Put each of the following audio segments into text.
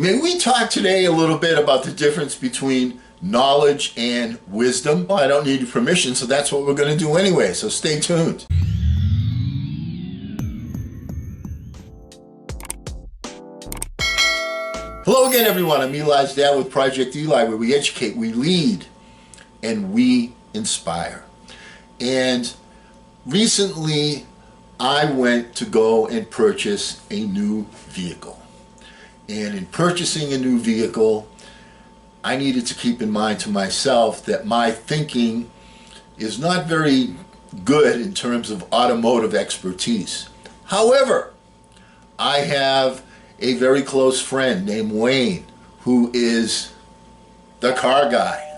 May we talk today a little bit about the difference between knowledge and wisdom? Well, I don't need your permission, so that's what we're going to do anyway, so stay tuned. Hello again, everyone. I'm Eli's dad with Project Eli, where we educate, we lead, and we inspire. And recently, I went to go and purchase a new vehicle. And in purchasing a new vehicle, I needed to keep in mind to myself that my thinking is not very good in terms of automotive expertise. However, I have a very close friend named Wayne, who is the car guy.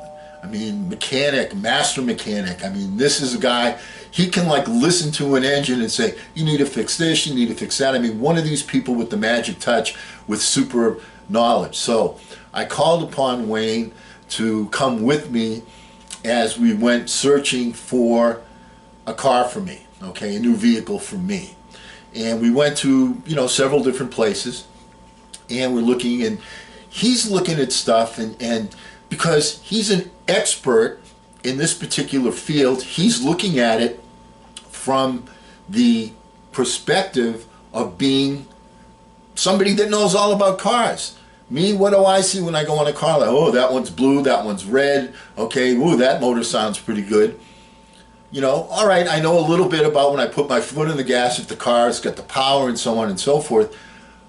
I mean, mechanic, master mechanic. I mean, this is a guy, he can like listen to an engine and say, you need to fix this, you need to fix that. I mean, one of these people with the magic touch with super knowledge. So I called upon Wayne to come with me as we went searching for a car for me, okay, a new vehicle for me. And we went to, several different places, and we're looking, and he's looking at stuff, and because he's an expert in this particular field, he's looking at it from the perspective of being somebody that knows all about cars. Me, what do I see when I go on a car? Like, oh, that one's blue, that one's red. Okay, ooh, that motor sounds pretty good. All right, I know a little bit about when I put my foot in the gas, if the car's got the power and so on and so forth.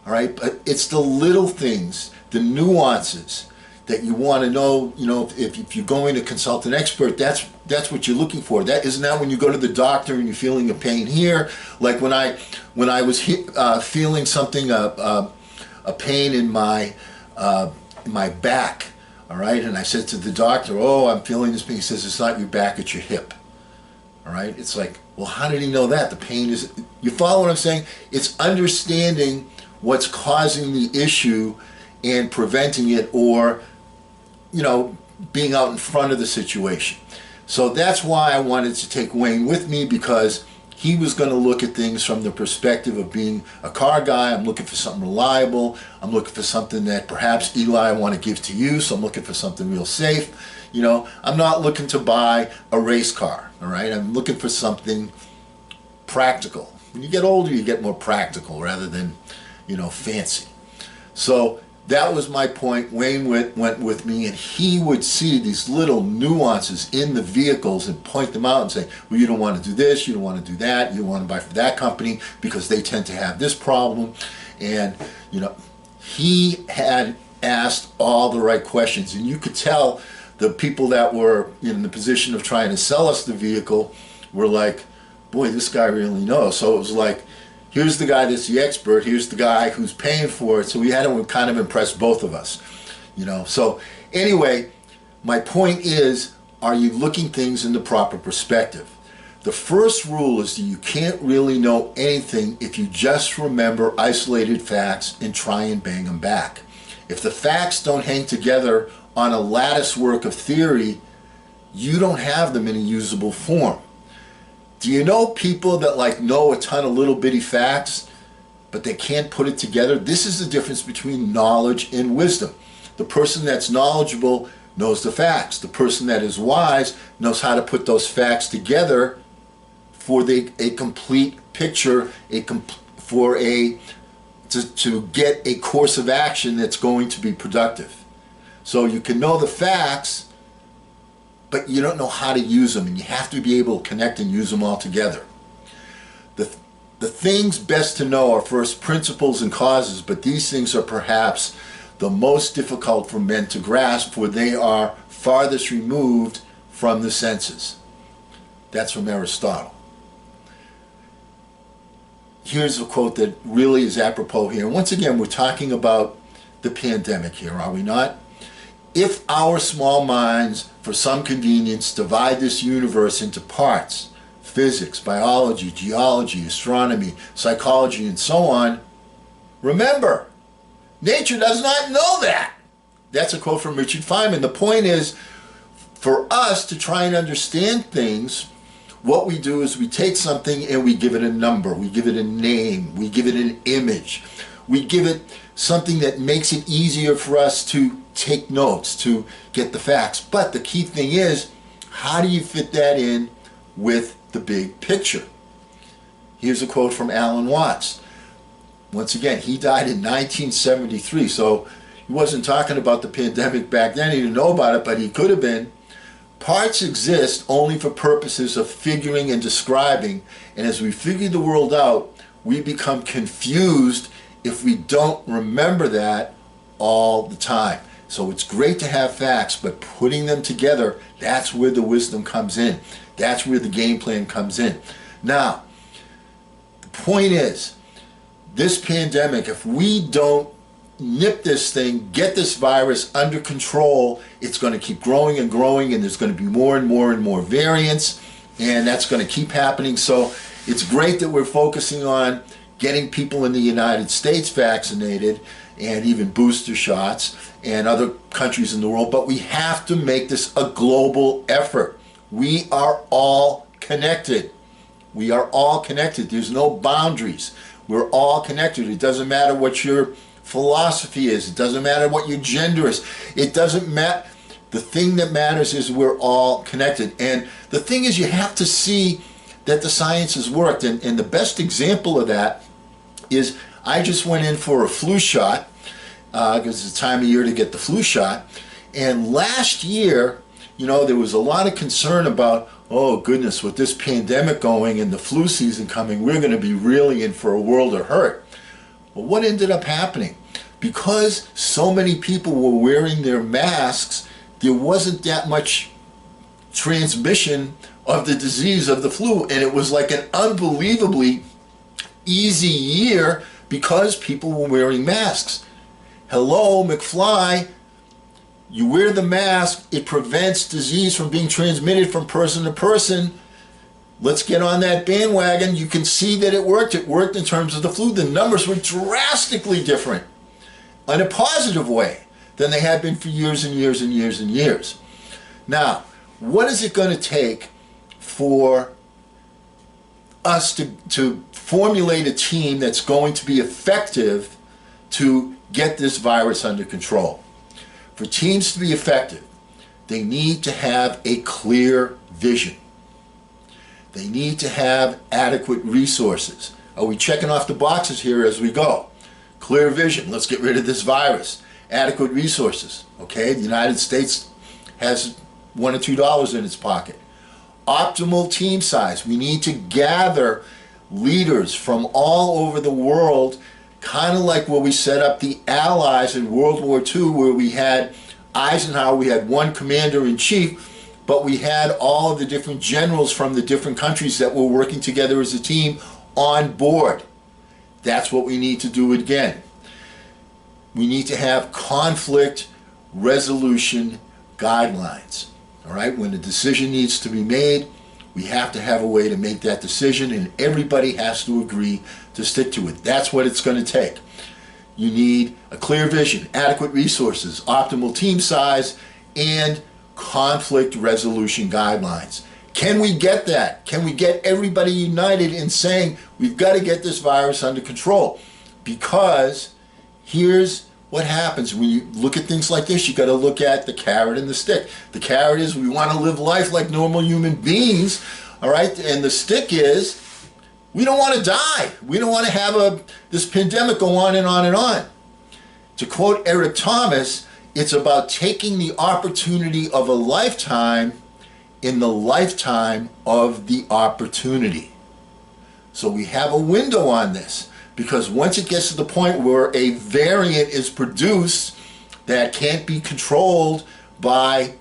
All right, but it's the little things, the nuances that you want to know. If you're going to consult an expert, that's what you're looking for. Isn't that when you go to the doctor and you're feeling a pain here? Like when I was feeling something, a pain in my back. All right, and I said to the doctor, "Oh, I'm feeling this pain." He says, "It's not your back, it's your hip." All right, it's like, well, how did he know that? The pain is. You follow what I'm saying? It's understanding what's causing the issue and preventing it, or being out in front of the situation. So that's why I wanted to take Wayne with me, because he was going to look at things from the perspective of being a car guy. I'm looking for something reliable. I'm looking for something that perhaps Eli I want to give to you, so I'm looking for something real safe. I'm not looking to buy a race car, all right? I'm looking for something practical. When you get older, you get more practical rather than, fancy. So that was my point. Wayne went with me, and he would see these little nuances in the vehicles and point them out and say, well, you don't want to do this, you don't want to do that, you don't want to buy for that company because they tend to have this problem. And, he had asked all the right questions, and you could tell the people that were in the position of trying to sell us the vehicle were like, boy, this guy really knows. So it was like, here's the guy that's the expert, here's the guy who's paying for it. So we had to kind of impress both of us, So anyway, my point is, are you looking things in the proper perspective? The first rule is that you can't really know anything if you just remember isolated facts and try and bang them back. If the facts don't hang together on a lattice work of theory, you don't have them in a usable form. Do you know people that know a ton of little bitty facts, but they can't put it together? This is the difference between knowledge and wisdom. The person that's knowledgeable knows the facts. The person that is wise knows how to put those facts together for a complete picture, to get a course of action that's going to be productive. So you can know the facts, but you don't know how to use them, and you have to be able to connect and use them all together. The things best to know are first principles and causes, but these things are perhaps the most difficult for men to grasp, for they are farthest removed from the senses. That's from Aristotle. Here's a quote that really is apropos here. Once again, we're talking about the pandemic here, are we not? If our small minds, for some convenience, divide this universe into parts, physics, biology, geology, astronomy, psychology, and so on, remember, nature does not know that. That's a quote from Richard Feynman. The point is, for us to try and understand things, what we do is we take something and we give it a number, we give it a name, we give it an image. We give it something that makes it easier for us to take notes, to get the facts. But the key thing is, how do you fit that in with the big picture? Here's a quote from Alan Watts. Once again, he died in 1973, so he wasn't talking about the pandemic back then. He didn't know about it, but he could have been. Parts exist only for purposes of figuring and describing, and as we figure the world out, we become confused if we don't remember that all the time. So it's great to have facts, but putting them together, that's where the wisdom comes in. That's where the game plan comes in. Now, the point is, this pandemic, if we don't nip this thing, get this virus under control, it's going to keep growing and growing, and there's going to be more and more and more variants, and that's going to keep happening. So it's great that we're focusing on getting people in the United States vaccinated and even booster shots and other countries in the world, but we have to make this a global effort. We are all connected. We are all connected. There's no boundaries. We're all connected. It doesn't matter what your philosophy is. It doesn't matter what your gender is. It doesn't matter. The thing that matters is we're all connected. And the thing is, you have to see that the science has worked. And the best example of that is, I just went in for a flu shot, because it's the time of year to get the flu shot. And last year, you know, there was a lot of concern about, oh goodness, with this pandemic going and the flu season coming, we're going to be really in for a world of hurt. Well, what ended up happening? Because so many people were wearing their masks, there wasn't that much transmission of the disease of the flu, and it was like an unbelievably easy year because people were wearing masks. Hello, McFly. You wear the mask, it prevents disease from being transmitted from person to person. Let's get on that bandwagon. You can see that it worked. It worked in terms of the flu. The numbers were drastically different in a positive way than they had been for years and years and years and years. Now, what is it going to take for us to formulate a team that's going to be effective to get this virus under control? For teams to be effective, they need to have a clear vision. They need to have adequate resources. Are we checking off the boxes here as we go? Clear vision, let's get rid of this virus. Adequate resources, okay? The United States has $1 or $2 in its pocket. Optimal team size, we need to gather leaders from all over the world, kind of like where we set up the Allies in World War II, where we had Eisenhower, we had one commander-in-chief, but we had all of the different generals from the different countries that were working together as a team on board. That's what we need to do again. We need to have conflict resolution guidelines. All right, when a decision needs to be made, we have to have a way to make that decision, and everybody has to agree to stick to it. That's what it's going to take. You need a clear vision, adequate resources, optimal team size, and conflict resolution guidelines. Can we get that? Can we get everybody united in saying we've got to get this virus under control? Because here's what happens when you look at things like this. You got to look at the carrot and the stick. The carrot is we want to live life like normal human beings, all right? And the stick is we don't want to die. We don't want to have this pandemic go on and on and on. To quote Eric Thomas, it's about taking the opportunity of a lifetime in the lifetime of the opportunity. So we have a window on this, because once it gets to the point where a variant is produced that can't be controlled by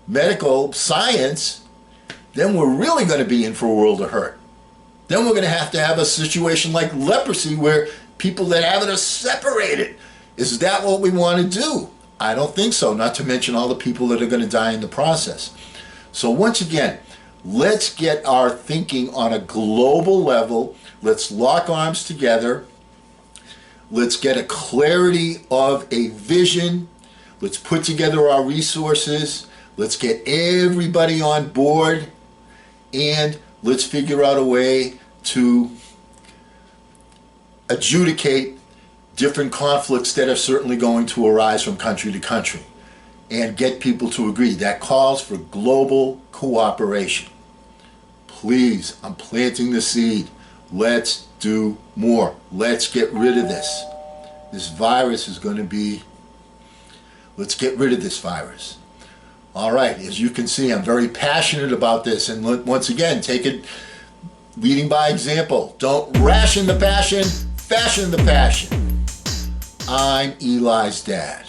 medical science, then we're really going to be in for a world of hurt. Then we're going to have a situation like leprosy where people that have it are separated. Is that what we want to do? I don't think so, not to mention all the people that are going to die in the process. So once again, let's get our thinking on a global level. Let's lock arms together. Let's get a clarity of a vision. Let's put together our resources. Let's get everybody on board, and let's figure out a way to adjudicate different conflicts that are certainly going to arise from country to country and get people to agree. That calls for global cooperation. Please, I'm planting the seed. Let's do more. Let's get rid of this. This virus is going to be, let's get rid of this virus. All right, as you can see, I'm very passionate about this, and once again, take it leading by example. Don't ration the passion, fashion the passion. I'm Eli's dad.